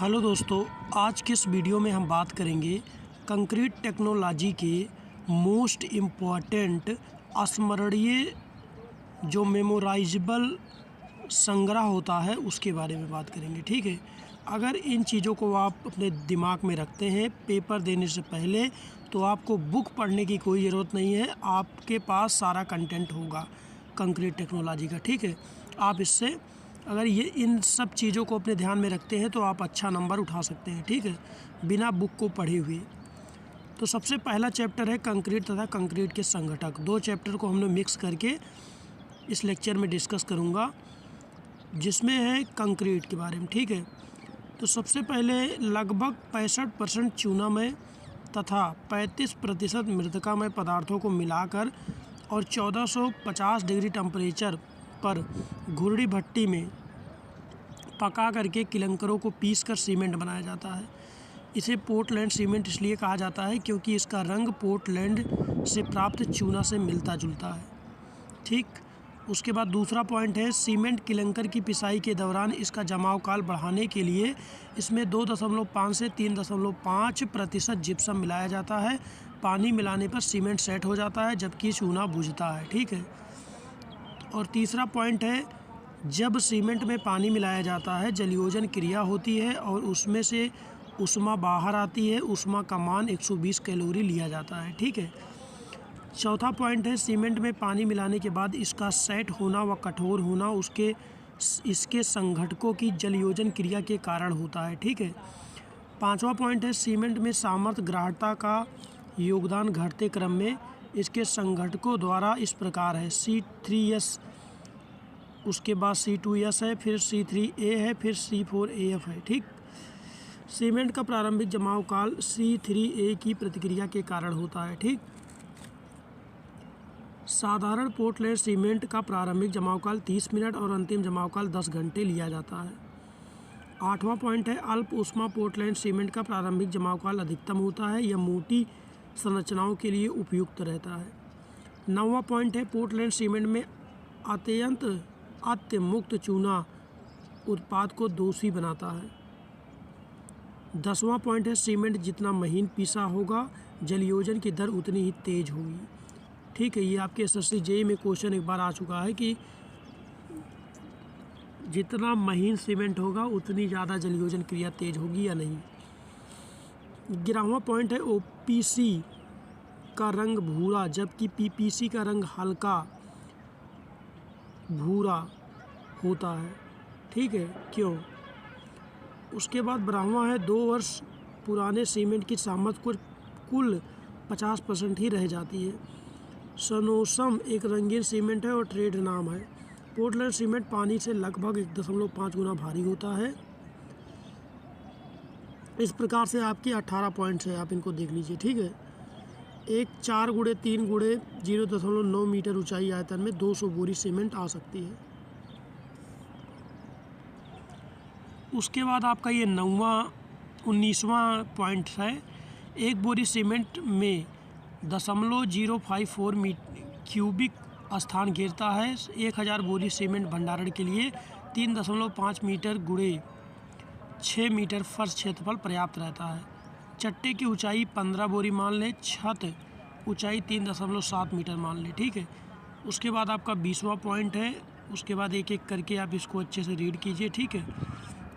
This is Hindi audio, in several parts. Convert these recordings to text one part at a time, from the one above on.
हेलो दोस्तों, आज के इस वीडियो में हम बात करेंगे कंक्रीट टेक्नोलॉजी के मोस्ट इम्पॉर्टेंट स्मरणीय जो मेमोराइजेबल संग्रह होता है उसके बारे में बात करेंगे। ठीक है, अगर इन चीज़ों को आप अपने दिमाग में रखते हैं पेपर देने से पहले तो आपको बुक पढ़ने की कोई ज़रूरत नहीं है, आपके पास सारा कंटेंट होगा कंक्रीट टेक्नोलॉजी का। ठीक है, आप इससे अगर ये इन सब चीज़ों को अपने ध्यान में रखते हैं तो आप अच्छा नंबर उठा सकते हैं। ठीक है, बिना बुक को पढ़े हुए। तो सबसे पहला चैप्टर है कंक्रीट तथा कंक्रीट के संघटक। दो चैप्टर को हमने मिक्स करके इस लेक्चर में डिस्कस करूँगा, जिसमें है कंक्रीट के बारे में। ठीक है, तो सबसे पहले लगभग 65% चूनामय तथा 35% मृतिकामय पदार्थों को मिलाकर और 1450 डिग्री टेम्परेचर पर घुरड़ी भट्टी में पका करके क्लिंकरों को पीसकर सीमेंट बनाया जाता है। इसे पोर्टलैंड सीमेंट इसलिए कहा जाता है क्योंकि इसका रंग पोर्टलैंड से प्राप्त चूना से मिलता जुलता है। ठीक, उसके बाद दूसरा पॉइंट है सीमेंट क्लिंकर की पिसाई के दौरान इसका जमाव काल बढ़ाने के लिए इसमें 2.5 से 3.5% जिप्सम मिलाया जाता है। पानी मिलाने पर सीमेंट सेट हो जाता है जबकि चूना बुझता है। ठीक है, और तीसरा पॉइंट है जब सीमेंट में पानी मिलाया जाता है जलयोजन क्रिया होती है और उसमें से ऊष्मा बाहर आती है। ऊष्मा का मान 120 कैलोरी लिया जाता है। ठीक है, चौथा पॉइंट है सीमेंट में पानी मिलाने के बाद इसका सेट होना व कठोर होना इसके संघटकों की जलयोजन क्रिया के कारण होता है। ठीक है, पांचवा पॉइंट है सीमेंट में सामर्थ्य ग्राह्यता का योगदान घटते क्रम में इसके संघटकों द्वारा इस प्रकार है C3S, उसके बाद C2S है, फिर C3A है, फिर C4AF है। ठीक, सीमेंट का प्रारंभिक जमाव काल C3A की प्रतिक्रिया के कारण होता है। ठीक, साधारण पोर्टलैंड सीमेंट का प्रारंभिक जमाव काल 30 मिनट और अंतिम जमाव काल 10 घंटे लिया जाता है। आठवां पॉइंट है अल्प ऊष्मा पोर्टलैंड सीमेंट का प्रारंभिक जमाव काल अधिकतम होता है। यह मोटी संरचनाओं के लिए उपयुक्त रहता है। नौवां पॉइंट है पोर्टलैंड सीमेंट में अत्यंत अत्यमुक्त चूना उत्पाद को दोषी बनाता है। 10वां पॉइंट है सीमेंट जितना महीन पीसा होगा जलयोजन की दर उतनी ही तेज होगी। ठीक है, ये आपके SSC JEE में क्वेश्चन एक बार आ चुका है कि जितना महीन सीमेंट होगा उतनी ज़्यादा जलयोजन क्रिया तेज होगी या नहीं। 11वां पॉइंट है OPC का रंग भूरा जबकि PPC का रंग हल्का भूरा होता है। ठीक है, क्यों? उसके बाद 12वां है 2 वर्ष पुराने सीमेंट की सामर्थ्य कुल 50% ही रह जाती है। सनोसम एक रंगीन सीमेंट है और ट्रेड नाम है। पोर्टलैंड सीमेंट पानी से लगभग 1.5 गुना भारी होता है। इस प्रकार से आपके 18 पॉइंट्स हैं, आप इनको देख लीजिए। ठीक है, एक 4 गुणे 3 गुणे 0.9 मीटर ऊंचाई आयतन में 200 बोरी सीमेंट आ सकती है। उसके बाद आपका ये 19वां पॉइंट है एक बोरी सीमेंट में 0.054 क्यूबिक स्थान घेरता है। 1000 बोरी सीमेंट भंडारण के लिए 3.5 मीटर गुणे 6 मीटर फर्श क्षेत्रफल पर्याप्त रहता है। चट्टे की ऊंचाई 15 बोरी मान लें, छत ऊंचाई 3.7 मीटर मान लें। ठीक है, उसके बाद आपका 20वां पॉइंट है। उसके बाद एक एक करके आप इसको अच्छे से रीड कीजिए। ठीक है,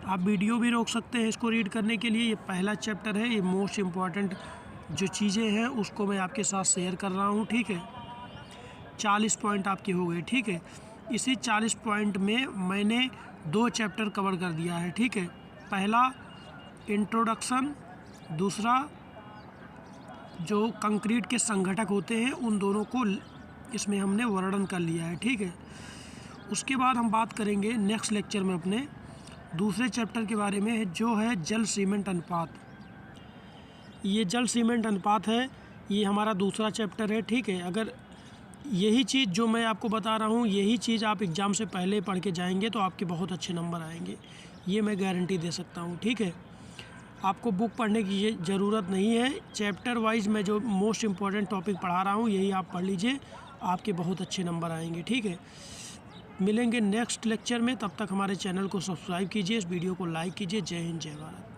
आप वीडियो भी रोक सकते हैं इसको रीड करने के लिए। ये पहला चैप्टर है, ये मोस्ट इम्पॉर्टेंट जो चीज़ें हैं उसको मैं आपके साथ शेयर कर रहा हूँ। ठीक है, 40 पॉइंट आपके हो गए। ठीक है, इसी 40 पॉइंट में मैंने 2 चैप्टर कवर कर दिया है। ठीक है, पहला इंट्रोडक्शन, दूसरा जो कंक्रीट के संघटक होते हैं उन दोनों को इसमें हमने वर्णन कर लिया है। ठीक है, उसके बाद हम बात करेंगे नेक्स्ट लेक्चर में अपने दूसरे चैप्टर के बारे में, जो है जल सीमेंट अनुपात। ये जल सीमेंट अनुपात है, ये हमारा दूसरा चैप्टर है। ठीक है, अगर यही चीज़ जो मैं आपको बता रहा हूँ यही चीज़ आप एग्ज़ाम से पहले पढ़ के जाएंगे तो आपके बहुत अच्छे नंबर आएंगे, ये मैं गारंटी दे सकता हूँ। ठीक है, आपको बुक पढ़ने की ज़रूरत नहीं है, चैप्टर वाइज मैं जो मोस्ट इम्पॉर्टेंट टॉपिक पढ़ा रहा हूँ यही आप पढ़ लीजिए, आपके बहुत अच्छे नंबर आएंगे। ठीक है, मिलेंगे नेक्स्ट लेक्चर में, तब तक हमारे चैनल को सब्सक्राइब कीजिए, इस वीडियो को लाइक कीजिए। जय हिंद, जय भारत।